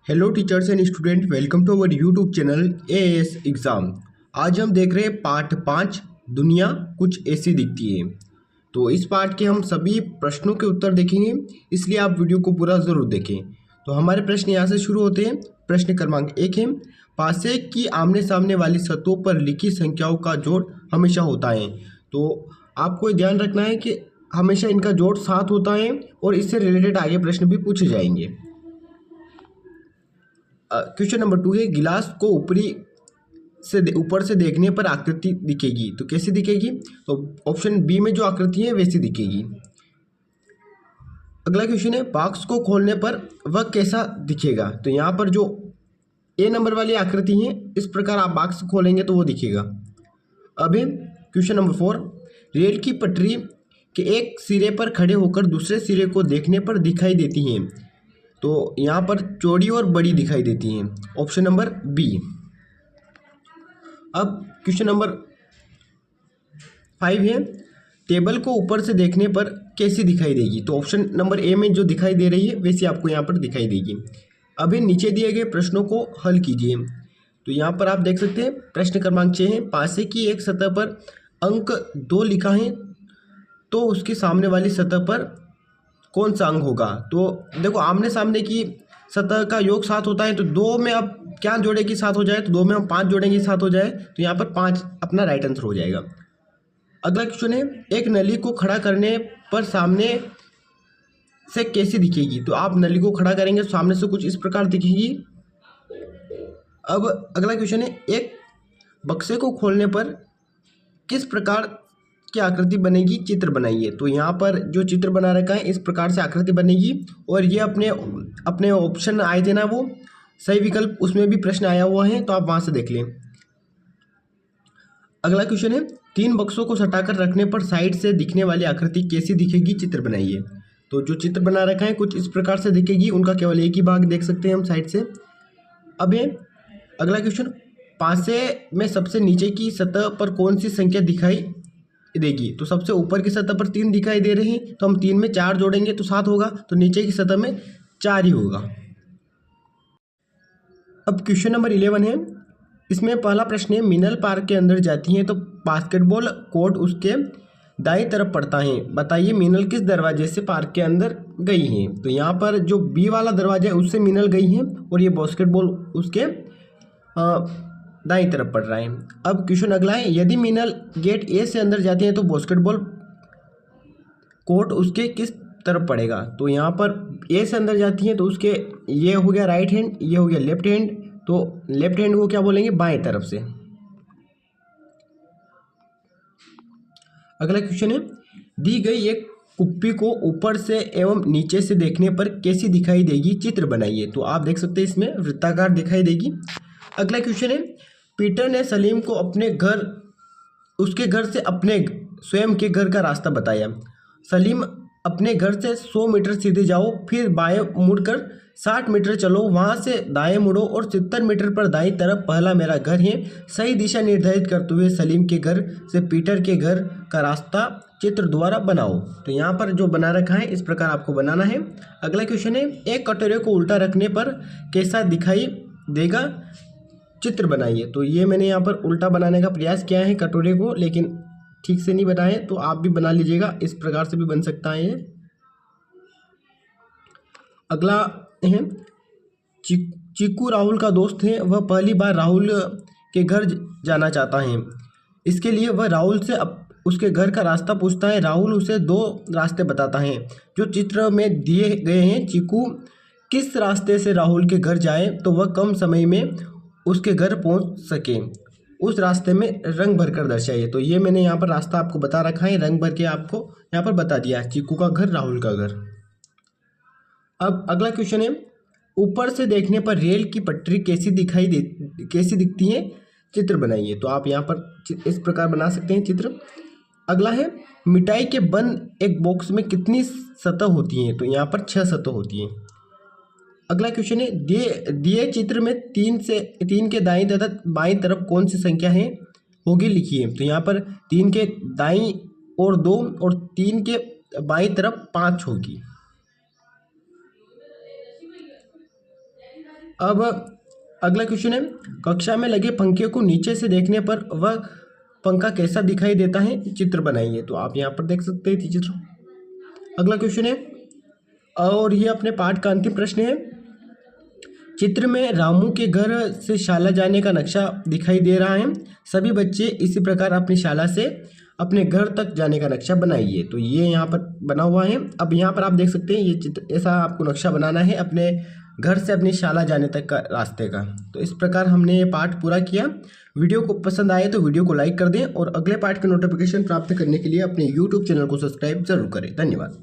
Hello teachers and student, welcome to our YouTube channel AS exam. आज हम देख रहे हैं पार्ट 5, दुनिया कुछ ऐसी दिखती है। तो इस पार्ट के हम सभी प्रश्नों के उत्तर देखेंगे, इसलिए आप वीडियो को पूरा ज़रूर देखें। तो हमारे प्रश्न यहाँ से शुरू होते हैं। प्रश्न क्रमांक 1 है, पासे की आमने सामने वाली सतहों पर लिखी संख्याओं का जोड़ हमेशा होता है। तो आपको ध्यान रखना है कि हमेशा इनका जोड़ 7 होता है और इससे रिलेटेड आगे प्रश्न भी पूछे जाएंगे। क्वेश्चन नंबर 2 है, गिलास को ऊपर से देखने पर आकृति दिखेगी। तो कैसी दिखेगी? तो ऑप्शन बी में जो आकृति है वैसी दिखेगी। अगला क्वेश्चन है, बॉक्स को खोलने पर वह कैसा दिखेगा? तो यहाँ पर जो ए नंबर वाली आकृति है, इस प्रकार आप बॉक्स खोलेंगे तो वो दिखेगा। अब है क्वेश्चन नंबर 4, रेल की पटरी के एक सिरे पर खड़े होकर दूसरे सिरे को देखने पर दिखाई देती हैं। तो यहाँ पर चौड़ी और बड़ी दिखाई देती हैं। Option number B. अब क्वेश्चन नंबर 5 है, टेबल को ऊपर से देखने पर कैसी दिखाई देगी? तो ऑप्शन नंबर ए में जो दिखाई दे रही है वैसी आपको यहाँ पर दिखाई देगी। अभी नीचे दिए गए प्रश्नों को हल कीजिए। तो यहाँ पर आप देख सकते हैं प्रश्न क्रमांक 6 है, पासे की एक सतह पर अंक 2 लिखा है तो उसके सामने वाली सतह पर कौन सा अंक होगा? तो देखो, आमने सामने की सतह का योग 7 होता है, तो 2 में अब क्या जोड़े कि 7 हो जाए? तो 2 में हम 5 जोड़ेंगे 7 हो जाए, तो यहाँ पर 5 अपना राइट आंसर हो जाएगा। अगला क्वेश्चन है, एक नली को खड़ा करने पर सामने से कैसी दिखेगी? तो आप नली को खड़ा करेंगे तो सामने से कुछ इस प्रकार दिखेगी। अब अगला क्वेश्चन है, एक बक्से को खोलने पर किस प्रकार की आकृति बनेगी? चित्र बनाइए। तो यहाँ पर जो चित्र बना रखा है इस प्रकार से आकृति बनेगी, और ये अपने ऑप्शन आए थे ना, वो सही विकल्प, उसमें भी प्रश्न आया हुआ है, तो आप वहाँ से देख लें। अगला क्वेश्चन है, 3 बक्सों को सटाकर रखने पर साइड से दिखने वाली आकृति कैसी दिखेगी? चित्र बनाइए। तो जो चित्र बना रखा है कुछ इस प्रकार से दिखेगी, उनका केवल एक ही भाग देख सकते हैं हम साइड से। अब है अगला क्वेश्चन, पासे में सबसे नीचे की सतह पर कौन सी संख्या दिखाई देगी? तो सबसे ऊपर की सतह पर 3 दिखाई दे रहे हैं, तो हम 3 में 4 जोड़ेंगे तो 7 होगा, तो नीचे की सतह में 4 ही होगा। अब क्वेश्चन नंबर 11 है, इसमें पहला प्रश्न है, मिनल पार्क के अंदर जाती हैं तो बास्केटबॉल कोर्ट उसके दाईं तरफ पड़ता है, बताइए मिनल किस दरवाजे से पार्क के अंदर गई है? तो यहाँ पर जो बी वाला दरवाजा है उससे मिनल गई है, और ये बास्केटबॉल उसके दाईं तरफ पड़ रहा है। अब क्वेश्चन अगला है, यदि मिनल गेट ए से अंदर जाती है तो बास्केटबॉल कोर्ट उसके किस तरफ पड़ेगा? तो यहाँ पर ए से अंदर जाती है तो उसके ये हो गया राइट हैंड, ये हो गया लेफ्ट हैंड, तो लेफ्ट हैंड को क्या बोलेंगे? बाएं तरफ से। अगला क्वेश्चन है, दी गई एक कुप्पी को ऊपर से एवं नीचे से देखने पर कैसी दिखाई देगी? चित्र बनाइए। तो आप देख सकते हैं इसमें वृत्ताकार दिखाई देगी। अगला क्वेश्चन है, पीटर ने सलीम को उसके घर से अपने स्वयं के घर का रास्ता बताया। सलीम, अपने घर से 100 मीटर सीधे जाओ, फिर बाएं मुड़कर 60 मीटर चलो, वहां से दाएं मुड़ो और 70 मीटर पर दाईं तरफ पहला मेरा घर है। सही दिशा निर्धारित करते हुए सलीम के घर से पीटर के घर का रास्ता चित्र द्वारा बनाओ। तो यहाँ पर जो बना रखा है इस प्रकार आपको बनाना है। अगला क्वेश्चन है, एक कटोरे को उल्टा रखने पर कैसा दिखाई देगा? चित्र बनाइए। तो ये मैंने यहाँ पर उल्टा बनाने का प्रयास किया है कटोरे को, लेकिन ठीक से नहीं बनाए, तो आप भी बना लीजिएगा, इस प्रकार से भी बन सकता है ये। अगला है, चीकू राहुल का दोस्त है, वह पहली बार राहुल के घर जाना चाहता है। इसके लिए वह राहुल से उसके घर का रास्ता पूछता है। राहुल उसे 2 रास्ते बताता है जो चित्र में दिए गए हैं। चीकू किस रास्ते से राहुल के घर जाए तो वह कम समय में उसके घर पहुंच सके, उस रास्ते में रंग भरकर दर्शाइए। तो ये मैंने यहाँ पर रास्ता आपको बता रखा है, रंग भर के आपको यहाँ पर बता दिया, चीकू का घर, राहुल का घर। अब अगला क्वेश्चन है, ऊपर से देखने पर रेल की पटरी कैसी दिखती है? चित्र बनाइए। तो आप यहाँ पर इस प्रकार बना सकते हैं चित्र। अगला है, मिठाई के बंद एक बॉक्स में कितनी सतह होती हैं? तो यहाँ पर 6 सतह होती हैं। अगला क्वेश्चन है, दिए चित्र में 3 के दाईं तथा बाईं तरफ कौन सी संख्या है होगी? लिखिए। तो यहाँ पर 3 के दाईं और 2 और 3 के बाईं तरफ 5 होगी। अब अगला क्वेश्चन है, कक्षा में लगे पंखे को नीचे से देखने पर वह पंखा कैसा दिखाई देता है, चित्र बनाइए। तो आप यहाँ पर देख सकते हैं चित्र। अगला क्वेश्चन है, और ये अपने पाठ का अंतिम प्रश्न है, चित्र में रामू के घर से शाला जाने का नक्शा दिखाई दे रहा है। सभी बच्चे इसी प्रकार अपनी शाला से अपने घर तक जाने का नक्शा बनाइए। तो ये यहाँ पर बना हुआ है। अब यहाँ पर आप देख सकते हैं ये चित्र, ऐसा आपको नक्शा बनाना है अपने घर से अपनी शाला जाने तक का रास्ते का। तो इस प्रकार हमने ये पाठ पूरा किया। वीडियो को पसंद आए तो वीडियो को लाइक कर दें और अगले पाठ के नोटिफिकेशन प्राप्त करने के लिए अपने यूट्यूब चैनल को सब्सक्राइब जरूर करें। धन्यवाद।